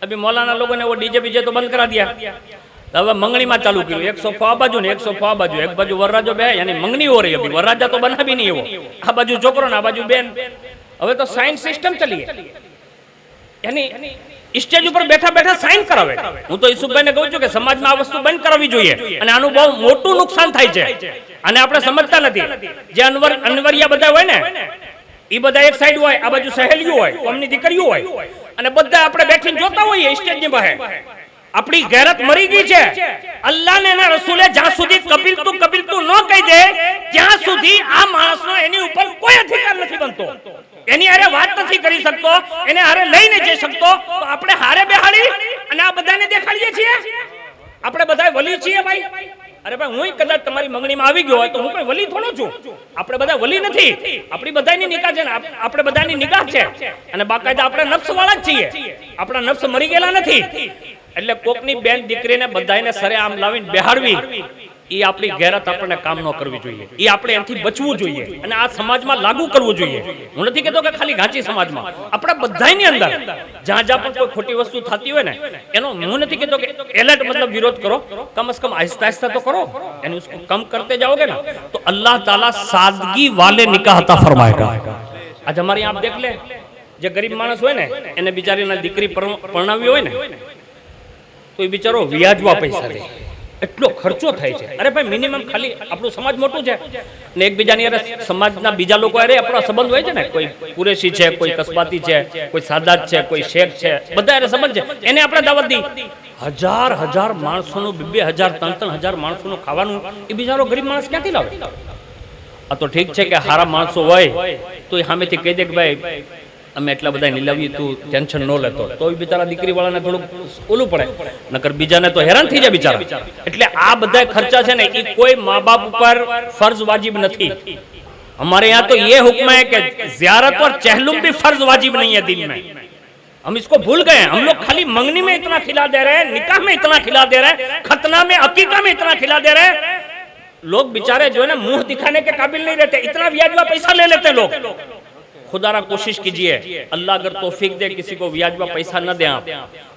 अभी मौलाना लोगों ने वो डीजे बीजे तो बंद करा दिया, तो अब मंगनी में चालू કર્યું, एक सोफा आ बाजू ने एक सोफा आ बाजू, एक बाजू वरराजो बे, यानी मंगनी हो रही है, अभी वरराजा तो बना भी नहीं वो, आ बाजू छोकरो ने आ बाजू बेन। હવે તો સાઇન સિસ્ટમ ચલી है, यानी स्टेज ઉપર બેઠા બેઠા સાઇન કરાવે। હું તો ઈસુભાઈને કહું છું કે સમાજમાં આ વસ્તુ બંધ કરાવવી જોઈએ અને આનું બહુ મોટું નુકસાન થાય છે અને આપણે સમજતા નથી। જે અનવરિયા બધા હોય ને એ બધા એક સાઈડ હોય, આ બાજુ સહેલીઓ હોય, કોમની દીકરીઓ હોય અને બધા આપણે બેઠીને જોતા હોઈએ સ્ટેજની બહાર। अपनी गैरत मरी गई है। अल्लाह ने ना रसूले ज्यां सुधी कपिल तू न कही दे ત્યાં સુધી આ માણસનો એની ઉપર કોઈ અધિકાર નથી બનતો, એની હારે વાત નથી કરી શકતો, એને હારે લઈ નહીં જઈ શકતો। તો આપણે હારે બેહાડી અને આ બધાને દેખાડીએ છીએ આપણે બધા વલી છીએ ભાઈ। अरे भाई હું કદાચ તમારી મંગણીમાં આવી ગયો હોય તો હું કોઈ વલી થોડો છું, આપણે બધા વલી નથી, આપણી બધાની નિગાહ છે ને, આપણે બધાની નિગાહ છે અને બાકાયદા આપણે નફ્સ વાળા જ છીએ, આપણા નફ્સ મરી ગયેલા નથી। એટલે કોકની બેન દીકરીને બધાને સરે આમ લાવીને બેહાડવી એ આપણી ગેરત આપણને કામ ન કરવી જોઈએ, એ આપણે એનાથી બચવું જોઈએ અને આ સમાજમાં લાગુ કરવું જોઈએ। હું નથી કહેતો કે ખાલી ગાંચી સમાજમાં, આપણા બધાની અંદર જ્યાં જ્યાં પણ કોઈ ખોટી વસ્તુ થતી હોય ને એનો હું નથી કહેતો કે એલર્ટ मतलब विरोध करो, कम से कम आहिस्ता आहिस्ता तो करो, यानी उसको कम करते जाओगे ना तो अल्लाह ताला सादगी वाले निकाह अता फरमाएगा। आज हमारे यहाँ आप देख ले, जो गरीब मानस होय ने एने बिचारीना दीकरी परणावी होय ने तो ये बिचारो व्याजवा पैसा दे, એટલો ખર્ચો થાય છે। અરે ભાઈ મિનિમમ ખાલી આપણું સમાજ મોટું છે ને એકબીજાની અરે સમાજના બીજા લોકો અરે આપણો સંબંધ હોય છે ને, કોઈ કુરેશી છે, કોઈ કસ્બાતી છે, કોઈ સાદાત છે, કોઈ શેખ છે, બધા અરે સંબંધ છે, એને આપણે દાવત દી। હજાર હજાર માણસોનું, 2000 3000 માણસોનું ખાવાનું એ બિચારો ગરીબ માણસ ક્યાંથી લાવે? આ તો ઠીક છે કે હારા માણસો હોય તો એ સામેથી કહી દે કે ભાઈ અમે એટલા બધા નીલાવીએ, તું ટેન્શન ન લેતો, તો એ બિચારા દીકરી વાળાને થોડુંક ઓલું પડે, નકર બીજાને તો હેરાન થઈ જાય બિચારા। એટલે આ બધા ખર્ચા છે ને એ કોઈ મા બાપ ઉપર ફર્જ વાजिब નથી। हमारे यहाँ तो ये हुक्म है कि ज़ियारत और चहलुम भी फर्ज वाजिब नहीं है दिन में, हम इसको भूल गए। हम लोग खाली मंगनी में इतना खिला दे रहे हैं, निकाह में इतना खिला दे रहे हैं, खतना में अकीका में इतना खिला दे रहे हैं। लोग बेचारे जो है ना मुंह दिखाने के काबिल नहीं रहते, इतना व्याजवा पैसा ले लेते लोग। खुदारा कोशिश कीजिए, अल्लाह अगर तौफीक दे किसी को व्याजवा पैसा न दे आप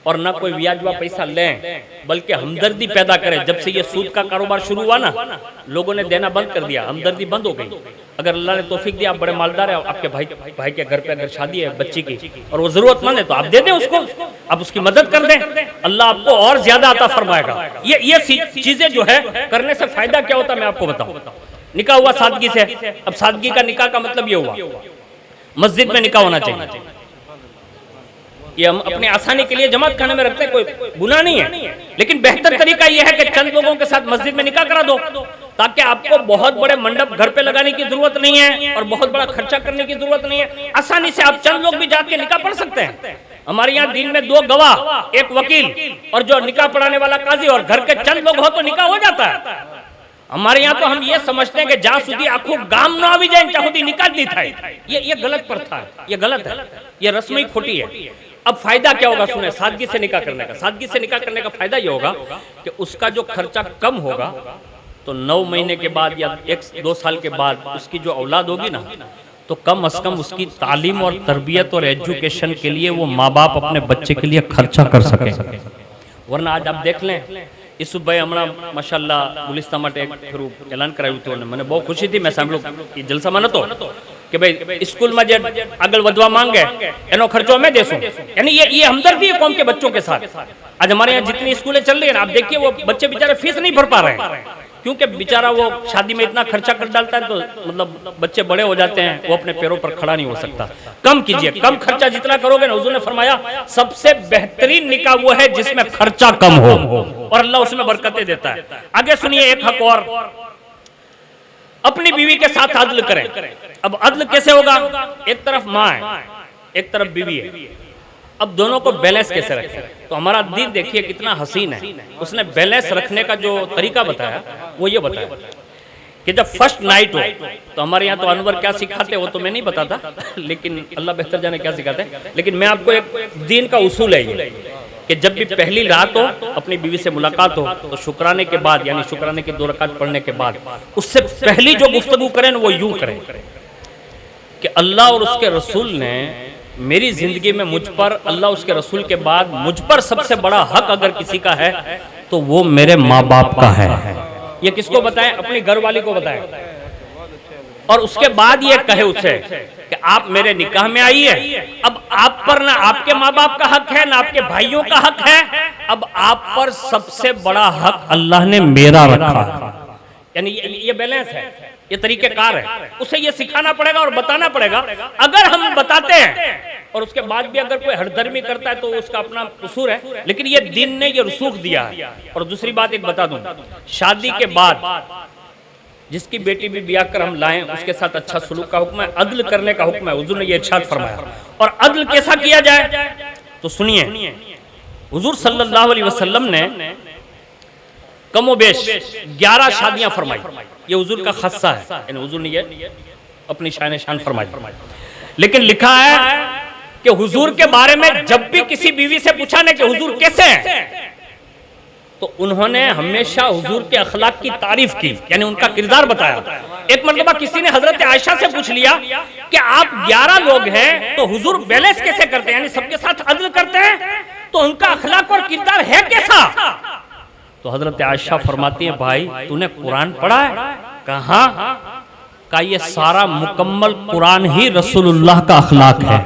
और न कोई व्याजवा पैसा लें, बल्कि हमदर्दी पैदा करें। जब से ये सूद का कारोबार शुरू हुआ ना, लोगों ने देना बंद कर दिया, हमदर्दी बंद हो गई। अगर अल्लाह ने तौफीक दिया, आप बड़े मालदार है, आपके भाई के घर पे अगर शादी है बच्ची की और वो जरूरतमंद है तो आप दे दें उसको, आप उसकी मदद कर दें, अल्लाह आपको और ज्यादा अता फरमाएगा। ये चीजें जो है करने से फायदा क्या होता है मैं आपको बताऊं। निकाह हुआ सादगी से, अब सादगी का निकाह का मतलब ये हुआ मस्जिद में निकाह होना चाहिए। ये हम अपनी आसानी के लिए जमात खाने में रखते हैं, कोई गुनाह नहीं है, लेकिन बेहतर तरीका यह है कि चंद लोगों के साथ मस्जिद में निकाह करा दो, ताकि आपको बहुत बड़े मंडप घर पे लगाने की जरूरत नहीं है और बहुत बड़ा खर्चा करने की जरूरत नहीं है। आसानी से आप चंद लोग भी जाके निकाह पढ़ सकते हैं। हमारे यहाँ दिन में 2 गवाह, 1 वकील और जो निकाह पढ़ाने वाला काजी, और घर के चंद लोग हो तो निकाह हो जाता है। हमारे यहाँ तो हम ये समझते हैं कि जहाँ सुधी आखू गाम न આવી જાય ત્યાં સુધી નિકાહ नहीं થાય। ये गलत प्रथा है, ये गलत है, ये रस्म ही खोटी है। अब फायदा क्या होगा सुने, सादगी से निकाह करने का। सादगी से निकाह करने का फायदा ये होगा कि उसका जो खर्चा कम होगा, तो 9 महीने के बाद या 1-2 साल के बाद उसकी जो औलाद होगी ना, तो कम से कम उसकी तालीम और तरबियत और एजुकेशन के लिए वो माँ बाप अपने बच्चे के लिए खर्चा कर सके। वरना आज आप देख लें, ઈસુભાઈ હમણાં માશાલ્લાહ ગુલિસ્તા માટે એક ફેરું એલાન કરાવ્યું હતું અને મને બહુ ખુશી થી મેં સાંભળ્યું એ જલસામાં નતો કે ભાઈ સ્કૂલમાં જે આગળ વધવા માંગે એનો ખર્ચો અમે દેશું। यानी ये हमदर्दी है कौम के बच्चों के साथ। आज हमारे यहाँ जितनी स्कूलें चल रही है ना, आप देखिए वो बच्चे बेचारे फीस नहीं भर पा रहे हैं, क्योंकि बेचारा वो शादी में इतना खर्चा कर डालता है तो मतलब बच्चे बड़े हो जाते हैं, वो अपने पैरों पर खड़ा नहीं हो सकता। कम कीजिए, कम खर्चा जितना करोगे ना, हुजूर ने फरमाया सबसे बेहतरीन निकाह वो है जिसमें खर्चा कम हो और अल्लाह उसमें बरकतें देता है। आगे सुनिए एक हक और, अपनी बीवी के साथ अदल करें। अब अदल कैसे होगा, एक तरफ माँ है एक तरफ बीवी है, अब दोनों को बैलेंस कैसे रखें। तो हमारा दीन देखिए कितना हसीन है, उसने बैलेंस रखने का जो तरीका बताया वो ये बताया कि जब फर्स्ट नाइट हो, तो हमारे यहाँ तो अनवर क्या सिखाते वो तो मैं नहीं बताता, लेकिन अल्लाह बेहतर जाने क्या सिखाते हैं, लेकिन मैं आपको एक दीन का उसूल है ये कि जब भी पहली रात हो, अपनी बीवी से मुलाकात हो, तो शुक्राने के बाद, यानी शुक्राने की 2 रकात पढ़ने के बाद उससे पहली जो गुफ्तगू करें वो यूं करें कि अल्लाह और उसके रसूल ने मेरी जिंदगी में मुझ पर अल्लाह उसके रसूल के बाद मुझ पर सबसे बड़ा हक अगर किसी का है तो वो मेरे माँ बाप का है। ये किसको बताएं? अपनी घर वाली को बताएं। और उसके बाद ये कहे उसे कि आप मेरे निकाह में आइए, अब आप पर ना आपके माँ बाप का हक है ना आपके भाइयों का हक है, अब आप पर सबसे बड़ा हक अल्लाह ने मेरा रखा। यानी ये बैलेंस है, ये तरीकेकार है। उसे ये सिखाना पड़ेगा और बताना पड़ेगा। अगर हम बताते हैं और उसके बाद भी अगर कोई हठधर्मी करता है तो उसका अपना कसूर है, लेकिन ये दीन ने ये रसूख दिया है। और दूसरी बात एक बता दूं, शादी के बाद जिसकी बेटी भी ब्याह कर हम लाएं उसके साथ अच्छा सलूक का हुक्म है, अदल करने का हुक्म है। हुजूर ने ये इरशाद फरमाया। और अदल कैसा किया जाए तो सुनिए, हुजूर सल्लल्लाहु अलैहि वसल्लम ने कमोबेश 11 शादियां फरमाई। ये हुजूर का खस्सा है, यानी हुजूर ने ये अपनी शान फरमाई। लेकिन लिखा है कि हुजूर के बारे में जब भी किसी बीवी से पूछा ना कि हुजूर कैसे हैं, तो उन्होंने हमेशा हुजूर के अखलाक की तारीफ की, यानी उनका किरदार बताया। एक मरतबा किसी ने हजरत आयशा से पूछ लिया कि आप 11 लोग हैं तो हुजूर बैलेंस कैसे करते हैं, यानी सबके साथ अदल करते हैं, तो उनका अखलाक और किरदार है कैसा? तो हजरत आयशा फरमाती है, भाई तूने कुरान पढ़ा है? कहा का ये सारा मुकम्मल कुरान ही रसूलुल्लाह का अखलाक है।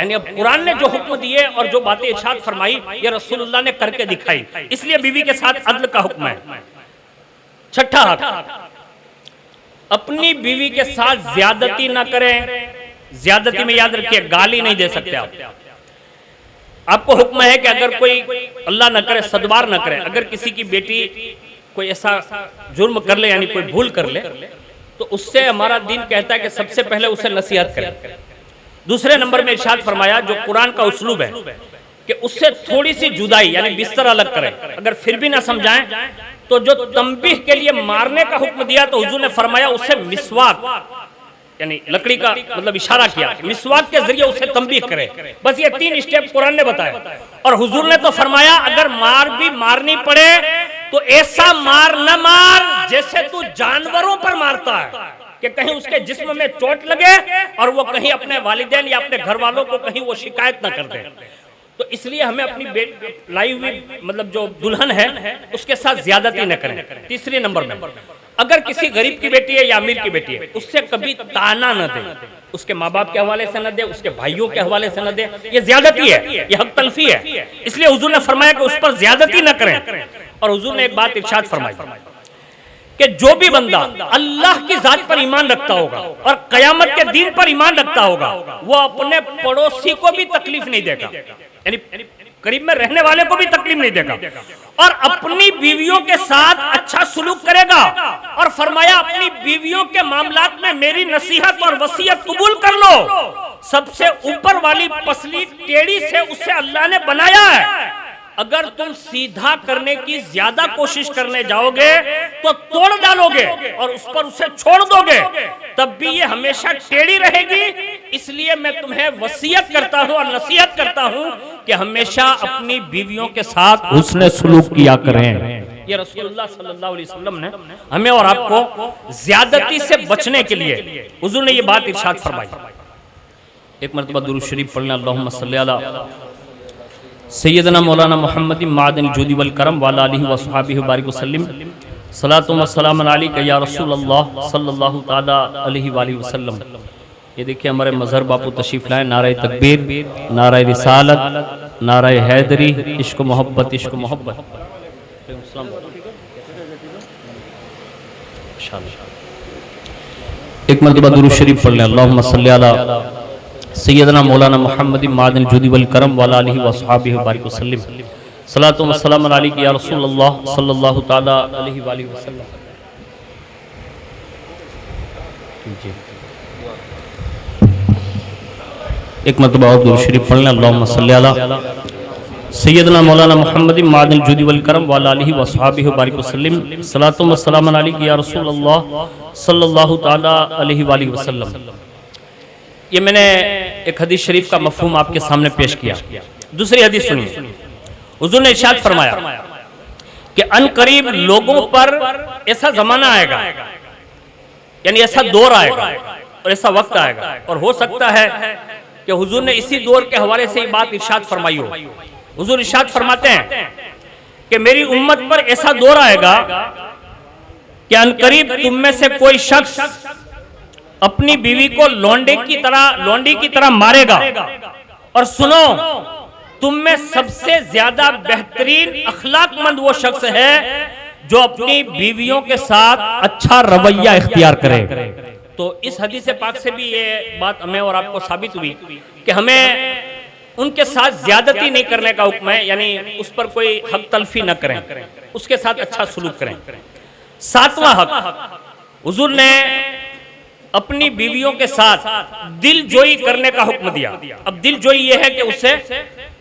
यानी अब कुरान ने जो हुक्म दिए और जो बातें इरशाद फरमाई ये रसूलुल्लाह ने करके दिखाई, इसलिए बीवी के साथ अदल का हुक्म है। छठा हक, अपनी बीवी के साथ ज्यादती ना करें। ज्यादती में याद रखिए गाली नहीं दे सकते आप। आपको हुक्म है कि अगर कोई अल्लाह न करे सदबार न करे, अगर किसी की बेटी कोई ऐसा जुर्म कर ले यानी कोई भूल कर ले, तो उससे हमारा दीन कहता है कि सबसे पहले उसे नसीहत करें। दूसरे नंबर में इरशाद फरमाया जो कुरान का उस्लूब है कि उससे थोड़ी सी जुदाई यानी बिस्तर अलग करें। अगर फिर भी ना समझाएं तो जो तंबीह के लिए मारने का हुक्म दिया तो हुजूर ने फरमाया उससे मिसवाक यानी लकड़ी का मतलब इशारा किया, मिसवाक के जरिए उसे तंबीह करें। बस ये 3 स्टेप कुरान ने बताया। और हुजूर ने तो फरमाया अगर मार भी मारनी पड़े तो ऐसा मार न मार जैसे तू जानवरों पर मारता है, कि कहीं उसके जिस्म में चोट लगे और वो कहीं अपने वालिदैन या अपने घर वालों को कहीं वो शिकायत ना कर दे। तो इसलिए हमें अपनी लाई हुई मतलब जो दुल्हन है उसके साथ ज्यादती न करें। तीसरे नंबर में अगर किसी गरीब की बेटी है या अमीर की बेटी है उससे कभी ताना न दे, उसके माँ बाप के हवाले से न दे, उसके भाइयों के हवाले से न दे। ये ज्यादती है, ये हक तलफी है। इसलिए हुजूर ने फरमाया कि उस पर ज्यादती न करें। और हुजूर ने एक बात इरशाद फरमाई कि जो भी बंदा अल्लाह की जात पर ईमान रखता होगा और कयामत के दिन पर ईमान रखता होगा वो अपने पड़ोसी को भी तकलीफ नहीं देगा, यानी करीब में रहने वाले को भी तकलीफ नहीं देगा, और अपनी बीवियों के साथ अच्छा सुलूक करेगा। और फरमाया अपनी बीवियों के मामलात में मेरी नसीहत और वसीयत कबूल कर लो। सबसे ऊपर वाली पसली टेढ़ी से उसे अल्लाह ने बनाया है। अगर तुम सीधा करने की ज्यादा कोशिश करने जाओगे तो तोड़ डालोगे और उस पर उसे छोड़ दोगे, तब भी ये हमेशा टेढ़ी रहेगी। इसलिए मैं तुम्हें वसीयत करता हूं और नसीहत करता हूं कि हमेशा अपनी बीवियों के साथ हुस्न सलूक किया करें। ये रसूलुल्लाह सल्लल्लाहु अलैहि वसल्लम ने हमें और आपको ज्यादती से बचने के लिए हुजूर ने ये बात इरशाद फरमाई। एक मरतबा दुरूद शरीफ पढ़ना, अल्लाहुम्मा सल्ली अला सैयदना मौलाना मोहम्मद मादन जूदी वल करम वाला आलिहि व सहाबिहि बारिक वसल्लम सलातु व सलाम अलैका या रसूल अल्लाह सल्लल्लाहु ताला अलैहि वसल्लम। ये देखिए हमारे मजहर बापू तशरीफ लाए। नारे तकबीर, नारे रिसालत, नारे हैदरी, इश्क मोहब्बत, इश्क मोहब्बत। एक मरतबा दुरूद शरीफ पढ़ लें, अल्लाहुम्मा सल्ली अला सैयदना मौलाना मोहम्मद मादन जूदी वल करम वाला आलिहि व सहाबिहि बारिक वसल्लम सलातु व सलाम अलैका या रसूल अल्लाह सल्लल्लाहु ताला अलैहि वसल्लम। एक मरतबा और दुरूद शरीफ पढ़ लें, अल्लाहुम्मा सल्ली अला सैयदना मौलाना मोहम्मद मादन जूदी वल करम वाला आलिहि व सहाबिहि बारिक वसल्लम सलातु व सलाम अलैका या रसूल अल्लाह सल्लल्लाहु ताला अलैहि वसल्लम। ये मैंने एक हदीस शरीफ का मफहूम आपके सामने पेश किया। दूसरी हदीस सुनिए, हुजूर ने इरशाद फरमाया कि अनकरीब लोगों पर ऐसा जमाना आएगा, यानी ऐसा दौर आएगा और ऐसा वक्त आएगा और हो सकता है कि हुजूर ने इसी दौर के हवाले से ये बात इरशाद फरमाई हो। हुजूर इरशाद फरमाते हैं कि मेरी उम्मत पर ऐसा दौर आएगा कि अनकरीब तुम में से कोई शख्स अपनी बीवी को लोंडी की तरह मारेगा, और सुनो, तुम में सबसे ज्यादा बेहतरीन अखलाकमंद वो शख्स है जो अपनी बीवियों के साथ अच्छा रवैया इख्तियार करे। तो इस हदीस पाक से भी ये बात हमें और आपको साबित हुई कि हमें उनके साथ ज्यादती नहीं करने का हुक्म है, यानी उस पर कोई हक तलफी न करें, उसके साथ अच्छा सलूक करें। सातवां हक, हुजूर ने अपनी बीवियों के साथ दिल जोई करने का हुक्म दिया। अब दिल जोई यह है कि उससे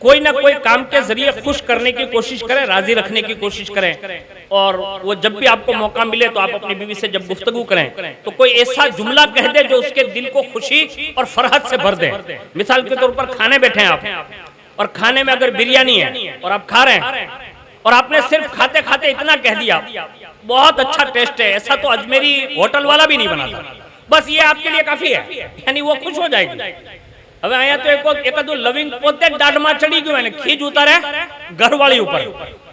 कोई ना कोई काम के जरिए खुश करने की कोशिश करें, राजी रखने की कोशिश करें, और वो जब भी आपको मौका मिले तो आप अपनी बीवी से जब गुफ्तगू करें तो कोई ऐसा जुमला कह दे जो उसके दिल को खुशी और फरहत से भर दे। मिसाल के तौर पर खाने बैठे हैं आप, और खाने में अगर बिरयानी है और आप खा रहे हैं, और आपने सिर्फ खाते खाते इतना कह दिया, बहुत अच्छा टेस्ट है, ऐसा तो अजमेरी होटल वाला भी नहीं बनाता, बस ये आपके लिए काफी है, यानी वो खुश हो जाएगी। હવે અહીંયા તો એકાદું લવિંગ પોતે જ દાઢમાં ચડી ગયું અને ખીજ ઉતારે ઘરવાળી ઉપર,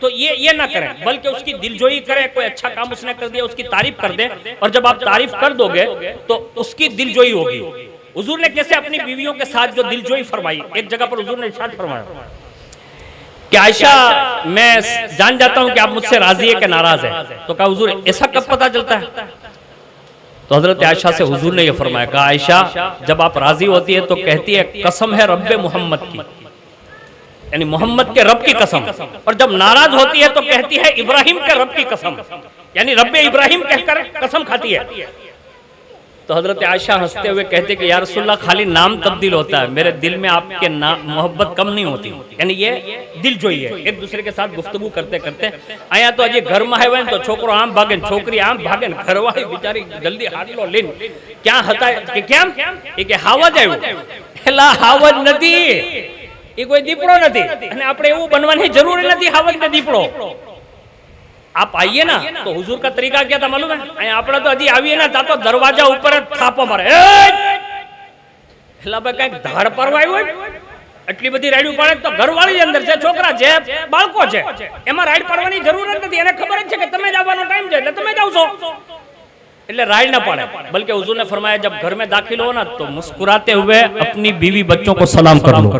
तो ये ना करें, बल्कि उसकी दिलजोई करें। कोई अच्छा काम उसने कर दिया, उसकी तारीफ कर दे, और जब आप तारीफ कर दोगे तो उसकी दिलजोई होगी। हुजूर ने कैसे अपनी बीवियों के साथ जो दिलजोई फरमाई, एक जगह पर हुजूर ने इरशाद फरमाया कि आयशा, मैं जान जाता हूं कि आप मुझसे राजी है कि नाराज है। तो कहा हुजूर ऐसा कब पता चलता है? तो हजरत आयशा से हुजूर ने यह फरमाया, कहा आयशा, जब आप राजी होती है तो कहती है कसम है रब्बे मोहम्मद की, यानी मोहम्मद के रब की कसम, और जब नाराज होती है तो कहती है इब्राहिम के रब की कसम, यानी रब्बे इब्राहिम कहकर कसम खाती है। तो हजरत आयशा हंसते हुए कहते कि या रसूलल्लाह, खाली नाम तब्दील होता है, मेरे दिल में आपके मोहब्बत कम नहीं होती। यानी ये दिल जोई है, एक दूसरे के साथ गुफ्तगू करते करते आया तो अजय घर में आए तो छोकरो आम भागे, छोकरी आम भागे, घरवाળી बिचारी जल्दी हाडलो लेन क्या હતા કે કેમ એ કે હાવજ આવ્યો, એલા હાવજ નથી, એ કોઈ દીપડો નથી, અને આપણે એવું બનવાની જરૂર નથી હાવજ ને દીપડો। आप आइए ना, तो हुजूर का तरीका क्या था मालूम है? अपना तो हजी आविए ना तो दरवाजा ऊपर थापो मारे, कई धाड़ परवा એટલી બધી રાઈડ પાડે તો ઘરવાળી અંદર છે, છોકરા છે, બાળકો છે, એમાં રાઈડ પાડવાની જરૂર જ નથી, એને ખબર જ છે કે તમે જ આવવાનો ટાઈમ છે એટલે તમે જ આવશો, એટલે રાઈડ ना पाड़े। बल्कि हुजूर ने फरमाया जब घर में दाखिल हो ना तो मुस्कुराते हुए अपनी बीवी बच्चों को सलाम कर लो,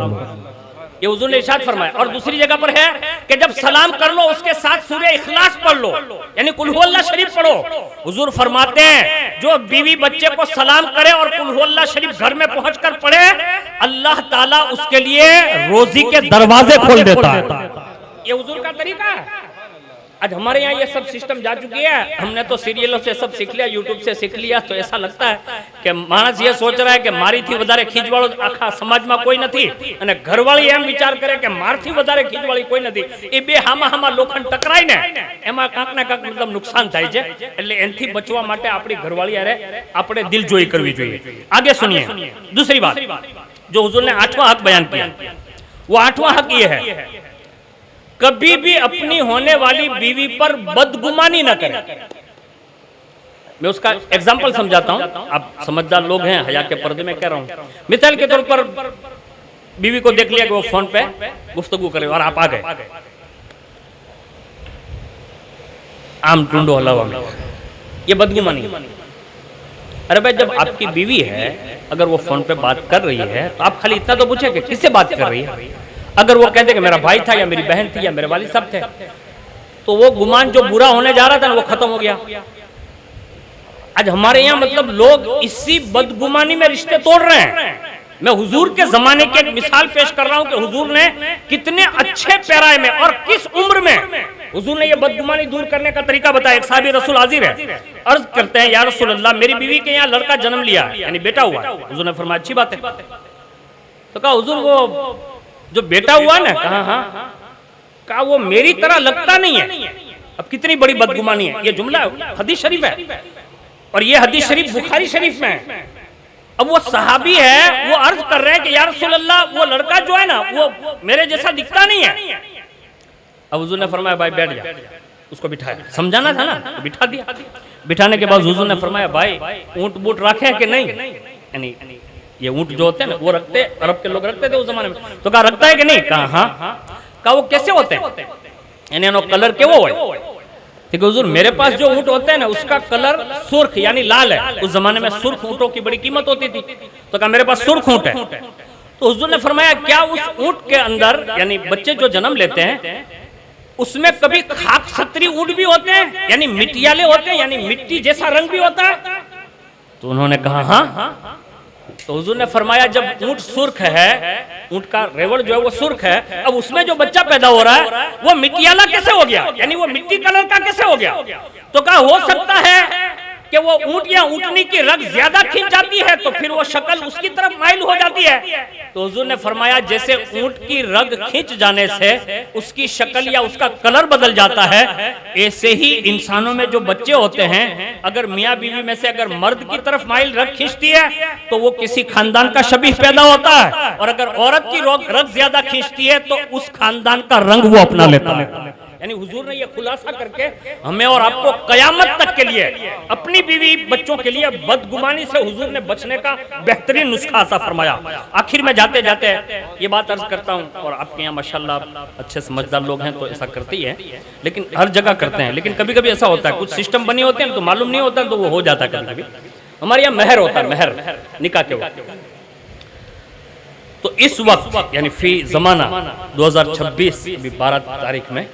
ये हुजूर ने इरशाद फरमाया। और दूसरी जगह पर है कि जब सलाम कर लो उसके साथ सूरह इखलास पढ़ लो, यानी कुल हु अल्लाह शरीफ पढ़ो। हुजूर फरमाते हैं जो बीवी बच्चे को सलाम करे और कुल हु अल्लाह शरीफ घर में पहुंचकर पढ़े, अल्लाह ताला उसके लिए रोजी के दरवाजे खोल देता है। ये हुजूर का तरीका है। आज हमारे यहाँ ये सब सिस्टम जा चुकी है, हमने तो सीरियलों से सब सीख लिया, यूट्यूब से सीख लिया, तो ऐसा लगता है कि मानस ये सोच रहा है कि मारी थी वधारे खींचवाड़ो आखा समाज में कोई नहीं, અને ઘરવાળી એમ વિચાર કરે કે મારથી વધારે ખીચવાળી કોઈ નથી। એ બે હામા લોખંડ ટકરાય ને એમાં કાંક ને કાંક મતલબ નુકસાન થાય છે, એટલે એનથી બચવા માટે આપણી ઘરવાળી હારે આપણે દિલજોઈ કરવી જોઈએ। आगे सुनिए दूसरी बात जो हुजूर ने 8वां हक बयान किया, वो 8वां हक ये है, कभी भी अपनी होने वाली बीवी पर बदगुमानी न करें। मैं उसका एग्जाम्पल समझाता हूं, आप समझदार लोग हैं, हया के पर्दे में कह रहा हूं। मिसाल के तौर पर बीवी को देख लिया कि वो फोन पे गुफ्तगू करे और आप आ गए, आम टूंडो हलावा में, ये बदगुमानी। अरे भाई जब आपकी बीवी है, अगर वो फोन पे बात कर रही है तो आप खाली इतना तो पूछे कि किससे बात कर रही है। अगर वो कहते कि मेरा भाई था या मेरी बहन थी या मेरे वालिद साहब थे, तो वो गुमान जो बुरा होने जा रहा था ना वो खत्म हो गया। आज हमारे यहाँ मतलब लोग इसी बदगुमानी में रिश्ते तोड़ रहे हैं। मैं हुजूर के जमाने की एक मिसाल पेश कर रहा हूँ कि हुजूर ने कितने अच्छे पैराए में और किस उम्र में हुजूर ने ये बदगुमानी दूर करने का तरीका बताया। एक साहबी रसूल हाजिर है, अर्ज करते हैं या रसूल अल्लाह, मेरी बीवी के यहाँ लड़का जन्म लिया यानी बेटा हुआ। हुजूर ने फरमाया अच्छी बात है। तो कहा हुजूर वो जो बेटा हुआ ना, कहा हाँ, कहा वो मेरी तरह लगता नहीं है। अब कितनी बड़ी बदगुमानी है, ये जुमला हदीस शरीफ है और ये हदीस शरीफ बुखारी शरीफ में है। अब वो सहाबी है, वो अर्ज कर रहे हैं कि या रसूल अल्लाह वो लड़का जो है ना वो मेरे जैसा दिखता नहीं है। अब हुजूर ने फरमाया भाई बैठ जा, उसको बिठाया, समझाना था ना तो बिठा दिया। बिठाने के बाद हुजूर ने फरमाया भाई ऊंट बूट रखे कि नहीं, यानी ये ऊंट जो होते हैं ना वो रखते, अरब के लोग रखते थे उस जमाने में। तो कहा रखता है कि नहीं? कहा हाँ। कहा वो कैसे होते हैं, यानी एनो कलर केवो होय? ठीक है हुजूर, मेरे पास जो ऊंट होते हैं ना उसका कलर सुर्ख यानी लाल है। उस जमाने में सुर्ख ऊंटों की बड़ी कीमत होती थी। तो कहा मेरे पास सुर्ख ऊंट है। तो हुजूर ने फरमाया क्या उस ऊंट के अंदर यानी बच्चे जो जन्म लेते हैं उसमें कभी खाक छतरी ऊंट भी होते हैं, यानी मिट्टियाले होते हैं, यानी मिट्टी जैसा रंग भी होता है? तो उन्होंने कहा हाँ। तो हुजूर ने फरमाया जब ऊंट सुर्ख है, ऊंट का रेवड़ जो है वो सुर्ख है, अब उसमें जो बच्चा पैदा हो रहा है वो मिट्टियाला कैसे हो गया, यानी वो मिट्टी कलर का कैसे हो गया? तो कहा हो सकता है कि वो ऊंट या ऊंटनी की रग ज्यादा खींच जाती है तो फिर वो शक्ल उसकी तरफ माइल हो जाती है। तो हुजूर ने फरमाया जैसे ऊंट की रग खींच जाने से उसकी शक्ल या उसका कलर बदल जाता है, ऐसे ही इंसानों में जो बच्चे होते हैं अगर मियाँ बीवी में से अगर मर्द की तरफ माइल रग खींचती है तो वो किसी खानदान का शबीह पैदा होता है, और अगर औरत की रग ज्यादा खींचती है तो उस खानदान का रंग वो अपना लेता है। यानी हुजूर ने ये खुलासा करके हमें और आपको कयामत तक के लिए अपनी बीवी बच्चों के लिए बदगुमानी से हुजूर ने बचने का बेहतरीन नुस्खा अता फरमाया। आखिर में जाते जाते ये बात अर्ज करता हूँ, और आपके यहाँ माशाल्लाह अच्छे समझदार लोग हैं तो ऐसा करते ही हैं, लेकिन हर जगह करते हैं, लेकिन कभी कभी ऐसा होता है कुछ सिस्टम बने होते हैं तो मालूम नहीं होता तो वो हो जाता है कभी कभी। हमारे यहाँ मेहर होता है, मेहर निकाह के वक्त। तो इस वक्त यानी फी जमाना 2026 12 तारीख में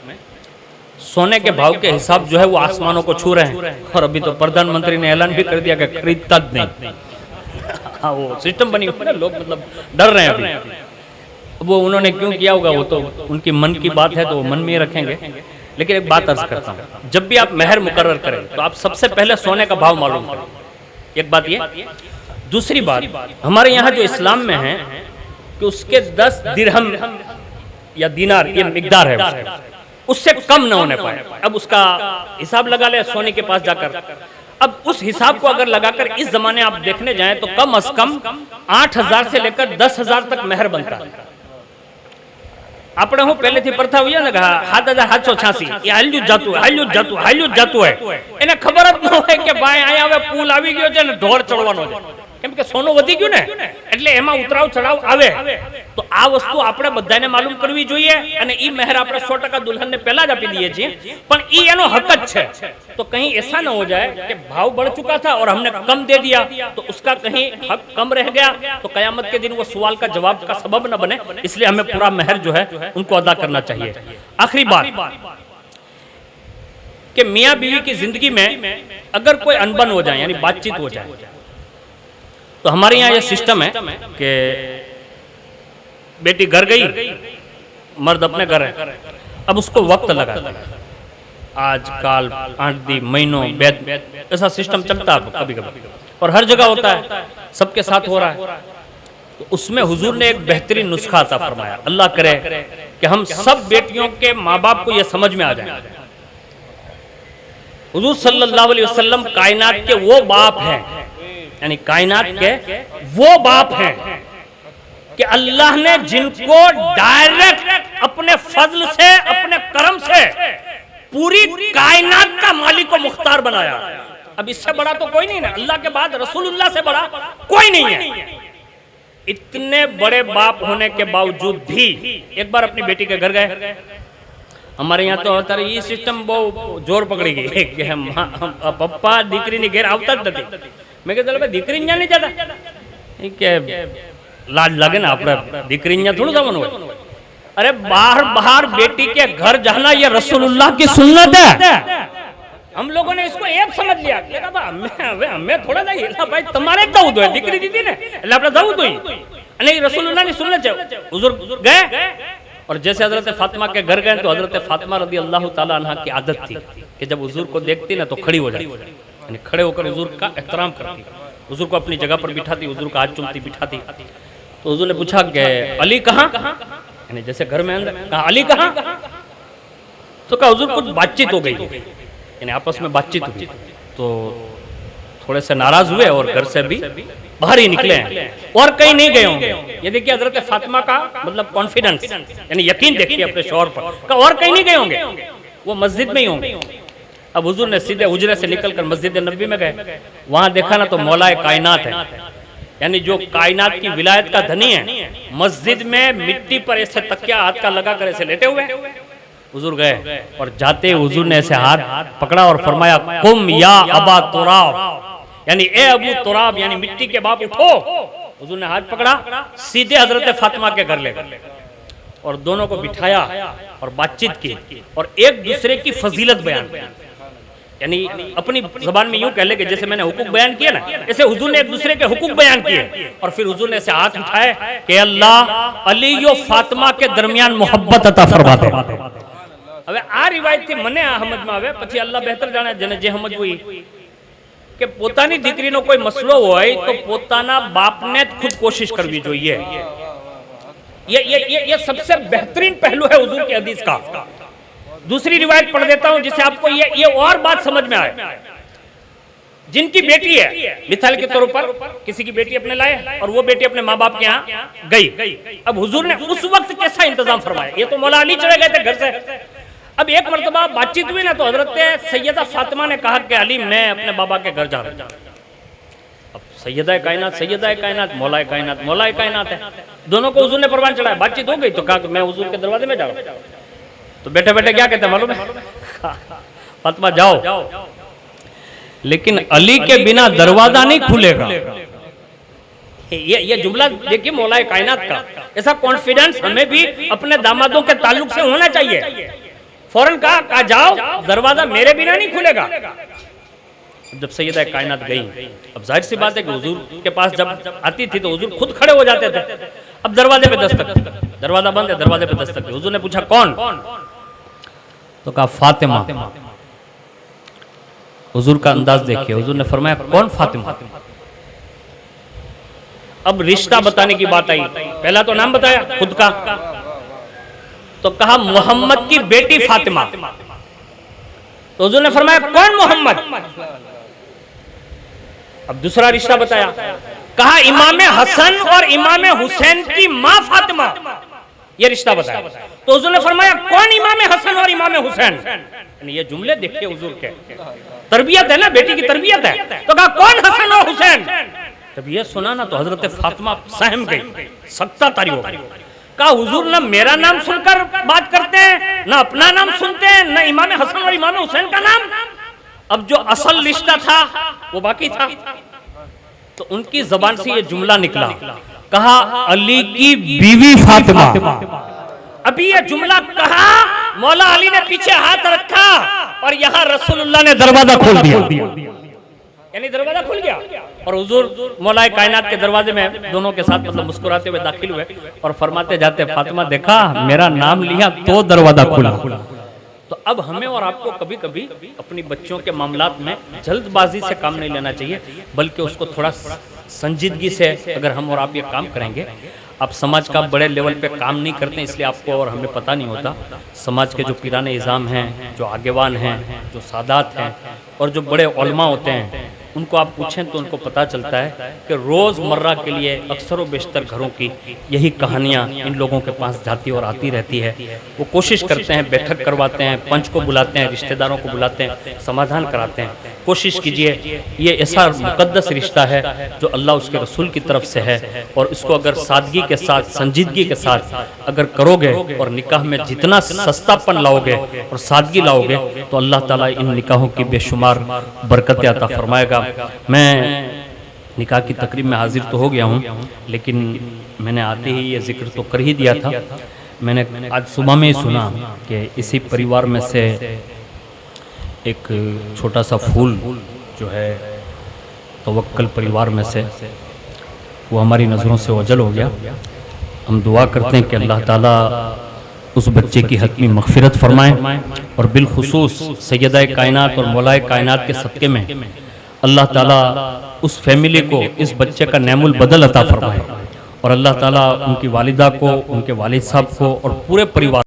सोने के भाव के हिसाब जो है वो आसमानों को छू रहे हैं, और अभी तो प्रधानमंत्री ने ऐलान भी कर दिया कि खरीदता नहीं। हाँ वो सिस्टम बनी हुई है, लोग मतलब डर रहे हैं अभी। वो उन्होंने क्यों किया होगा वो तो उनकी मन की बात है तो वो मन में ही रखेंगे। लेकिन एक बात अर्ज करता हूँ, जब भी आप मेहर मुकर्रर करें तो आप सबसे पहले सोने का भाव मालूम करें, एक बात ये। दूसरी बात, हमारे यहाँ जो इस्लाम में है कि उसके 10 दिरहम या दीनार ये मिकदार है, उससे कम न होने पाए। अब उसका हिसाब लगा ले सोने के पास जाकर। अब उस हिसाब को अगर लगाकर इस जमाने आप देखने जाएं तो कम अज कम 8,000 से लेकर 10,000 तक मेहर बनता है। આપણે હું પહેલેથી પ્રથા હોય ને કે 7,786 એ હાલ્યું જાતું હોય, એને ખબર જ ન હોય કે ભાઈ અહીંયા હવે પુલ આવી ગયો છે ને ઢોર ચડવાનો છે, કેમ કે સોનું વધી ગયું ને એટલે એમાં ઉતરાવ ચડાવ આવે। તો આ વસ્તુ આપણે બધાને માલુમ કરવી જોઈએ, અને ઈ મહેર આપણે 100% દુલ્હનને પહેલા જ આપી દઈએ છીએ, પણ ઈ એનો હક જ છે। तो कहीं ऐसा ना हो जाए कि भाव बढ़ चुका था और हमने कम दे दिया तो उसका कहीं हक कम रह गया, तो कयामत के दिन वो सवाल का जवाब का सबब न बने, इसलिए हमें पूरा मेहर जो है उनको अदा करना चाहिए। आखिरी बात कि मियाँ बीवी की जिंदगी में अगर कोई अनबन हो जाए यानी बातचीत हो जाए, तो हमारे यहाँ यह सिस्टम है कि बेटी घर गई, मर्द अपने घर है, अब उसको वक्त लगा, आज काल 8 दिन महीनों बैद ऐसा सिस्टम चलता है कभी कभी, और हर जगह होता है, सबके साथ हो रहा है। तो उसमें हुजूर ने एक बेहतरीन नुस्खा अता फरमाया। अल्लाह करे कि हम सब बेटियों के माँ बाप को यह समझ में आ जाए। हुजूर सल्लल्लाहु अलैहि वसल्लम कायनात के वो बाप हैं, यानी कायनात के वो बाप हैं कि अल्लाह ने जिनको डायरेक्ट अपने फजल से अपने करम से पूरी कायनात का मालिक को मुख्तार बनाया। अब इससे बड़ा तो कोई नहीं है, अल्लाह के बाद रसूलुल्लाह से बड़ा कोई नहीं है। इतने बड़े बाप होने के बावजूद भी एक बार अपनी बेटी के घर गए। हमारे यहाँ तो होता ये सिस्टम बहुत जोर पकड़ी गई कि हम पप्पा दीकरी ने घेर आवता ज नहीं। मैं कहता भाई दीकरी नहीं जाता के लाज लगे ना, अपने दीकरी थोड़ा जवान हो। अरे बाहर बाहर बेटी के घर जाना ये रसूलुल्लाह की सुन्नत है। हम लोगों ने इसको एक समझ लिया, हमें थोड़ा जाइए भाई तुम्हारे जવું જોઈએ, દીકરી દીધી ને એટલે આપણે જવું જોઈએ, અને रसूलुल्लाह ની सुन्नत है। हुजूर गए और जैसे हजरत फातिमा के घर गए तो हजरत फातिमा रदी अल्लाह ताला अन्हा की आदत थी कि जब हुजूर को देखती ना तो खड़ी हो जाती, यानी खड़े होकर हुजूर का एहतराम करती, हुजूर को अपनी जगह पर बिठाती, हुजूर का हाथ चूमती बिठाती। तो हुजूर ने पूछा कि अली कहाँ, यानी जैसे घर में अंदर कहा अली कहाँ, तो कहा हुजूर कुछ बातचीत हो गई, यानी आपस में बातचीत हुई, तो थोड़े से नाराज हुए और घर से भी बाहर ही निकले हैं और कहीं नहीं गए होंगे। ये देखिए हजरत फातिमा का मतलब कॉन्फिडेंस, यानी यकीन देखिए अपने शौहर पर, और कहीं नहीं गए होंगे, वो मस्जिद में ही होंगे। अब हुजूर ने सीधे हुजरे से निकलकर मस्जिद नबी में गए, वहां देखा ना तो मौलाए कायनात है, यानी जो कायनात की विलायत का धनी है, मस्जिद में मिट्टी पर ऐसे तकिया हाथ का लगा कर ऐसे लेटे हुए हुजूर गए और जाते हुजूर ने ऐसे हाथ पकड़ा और फरमाया कुम या अबा तुराब, यानी ए अबू तुराब, यानी मिट्टी के बाप उठो। हुजूर ने हाथ पकड़ा, सीधे हजरत फातिमा के घर ले गए और दोनों को बिठाया और बातचीत की और एक दूसरे की फजीलत बयान की। यानी अपनी जबान में यूं कह ले कि जैसे मैंने हुकूक बयान किया ना, ऐसे हुजूर ने एक दूसरे के हुकूक बयान किए और फिर हुजूर ने ऐसे हाथ उठाए कि अल्लाह अली और फातिमा के दरमियान मोहब्बत अता फरमा दे। હવે આ રિવાયતથી મને આ સમજમાં આવે, પછી અલ્લાહ બહેતર જાણે જેને જે સમજવું કે પોતાની દીકરીનો કોઈ મસલો હોય તો પોતાના બાપને જ ખુદ કોશિશ કરવી જોઈએ। ये सबसे बेहतरीन पहलू है हुजूर की हदीस का। दूसरी रिवायत पढ़ देता हूं जिससे आपको ये और बात समझ में आए। जिनकी बेटी है, मिसाल के तौर पर किसी की बेटी अपने लाए और वो बेटी अपने माँ बाप के यहाँ गई। अब हुजूर ने उस वक्त कैसा इंतजाम फरमाया? ये तो मौला अली चले गए थे घर से। अब एक मरतबा बातचीत हुई ना, तो हजरत सैयदा फातिमा ने कहा कि अली मैं अपने बाबा के घर जा रहा हूं। अब सैयदा कायनात मौलाए कायनात है, दोनों को हुजूर ने परवान चढ़ाया। बातचीत हो गई तो कहा कि मैं हुजूर के दरवाजे में जा रहा हूं। तो बेटे बेटे क्या कहते हैं मालूम है? फातिमा जाओ, लेकिन अली के बिना दरवाजा नहीं खुलेगा। ये जुमला देखिए मौलाए कायनात का। ऐसा कॉन्फिडेंस हमें भी अपने दामादों के ताल्लुक से होना चाहिए। फौरन कहा जाओ, दरवाजा मेरे बिना नहीं खुलेगा। जब सैयदा कायनात गई, अब जाहिर सी बात है कि हुजूर के पास जब आती थी तो हुजूर खुद खड़े हो जाते थे। अब दरवाजे पे दस्तक, दरवाजा बंद है, दरवाजे पे दस्तक। हुजूर ने पूछा कौन? तो कहा फातिमा। हुजूर का अंदाज देखिए, हुजूर ने फरमाया कौन फातिमा? अब रिश्ता बताने की बात आई। पहला तो नाम बताया खुद का, तो कहा मोहम्मद की बेटी फातिमा। तो हुजूर ने फरमाया कौन मोहम्मद? अब दूसरा रिश्ता बताया, कहा इमाम हसन और इमाम हुसैन की मां फातिमा। ये रिश्ता बताया। तो हुजूर ने फरमाया कौन इमाम हसन और इमाम हुसैन? ये जुमले देखिए हुजूर के, तरबियत है ना, बेटी की तरबियत है। तो कहा कौन हसन और हुसैन? जब ये सुना ना तो हजरत फातिमा सहम गई, सख्ता तारी हो गई। कहा हुजूर ना मेरा नाम सुनकर बात करते हैं, ना अपना नाम सुनते हैं, ना इमाम हसन और इमाम हुसैन का नाम। अब जो असल रिश्ता था वो बाकी था। तो उनकी जबान से ये जुमला निकला, कहा अली की बीवी फातिमा। अभी ये जुमला कहा, मौला अली ने पीछे हाथ रखा और यहाँ रसूलुल्लाह ने दरवाजा खोल दिया। यानी दरवाजा खुल गया और हुजूर मौलाए कायनात के दरवाजे में दोनों के साथ मतलब मुस्कुराते हुए दाखिल हुए और फरमाते जाते फातिमा देखा मेरा नाम लिया तो दरवाजा खुला। तो अब हमें और आपको कभी कभी अपनी बच्चों के मामलात में जल्दबाजी से काम नहीं लेना चाहिए, बल्कि उसको थोड़ा संजीदगी से अगर हम और आप ये काम करेंगे। आप समाज का बड़े लेवल पे काम नहीं करते, इसलिए आपको और हमें पता नहीं होता। समाज के जो पीराने इज़ाम हैं, जो आगेवान हैं, जो सादात हैं और जो बड़े उलमा होते हैं, उनको आप पूछें तो उनको पता चलता है कि रोज़मर्रा के लिए अक्सर व बेशतर घरों की यही कहानियाँ इन लोगों के पास जाती और आती रहती है। वो कोशिश करते हैं, बैठक करवाते हैं, पंच को बुलाते हैं, रिश्तेदारों को बुलाते हैं, समाधान कराते हैं। कोशिश कीजिए, ये ऐसा मुकद्दस रिश्ता है जो अल्लाह उसके रसूल की तरफ से है, और इसको अगर सादगी के साथ, संजीदगी के साथ अगर करोगे और निकाह में जितना सस्तापन लाओगे और सादगी लाओगे तो अल्लाह ताला इन निकाहों की बेशुमार बरकतें अता फरमाएगा। मैं निकाह की तकरीब में हाजिर तो हो गया हूँ, लेकिन मैंने आते ही ये जिक्र तो कर ही दिया था। मैंने आज सुबह में ही सुना कि इसी परिवार में से एक छोटा सा फूल जो है तवक्कल परिवार में से, वो हमारी नज़रों से ओझल हो गया। हम दुआ करते हैं कि अल्लाह ताला उस बच्चे की हतमी मग़फ़िरत फरमाएं और बिलखुसूस सैयदा कायनात और मौलाए कायनात के सदक़े में अल्लाह ताला उस फैमिली को, इस बच्चे का नेमुल बदल अता फरमाए और अल्लाह ताला उनकी वालिदा को, उनके वालिद साहब को और पूरे परिवार